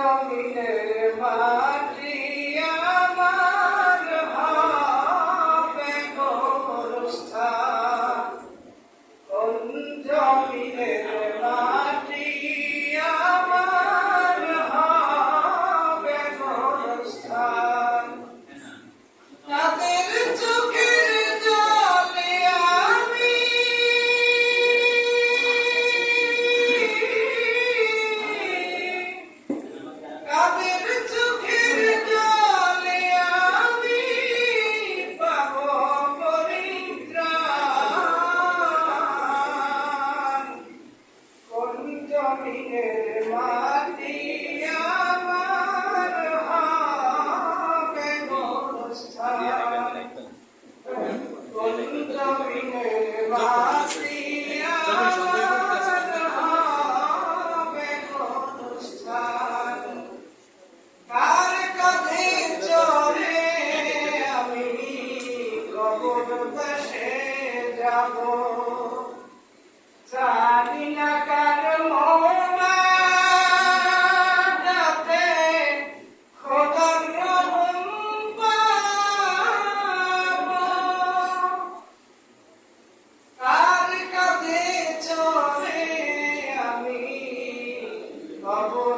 জমিনের মাটি আমার হবে গোরস্থান, কোন জমিনের মাটি আমার হবে গোরস্থান। তাদের চোখের জলে আমি তাদের চোখের জলে আমি পাব পরিত্রাণ, কোন জমিনের মাটি আমার হবে গোরস্থান, কোন জমিনের মাটি আমার হবে গোরস্থান। কার কাঁধে চড়ে আমি কবর দেশে যাব, জানি না কার মোনাজাতে খোদার রহম পাবো। কার কাঁধে চড়ে আমি কবর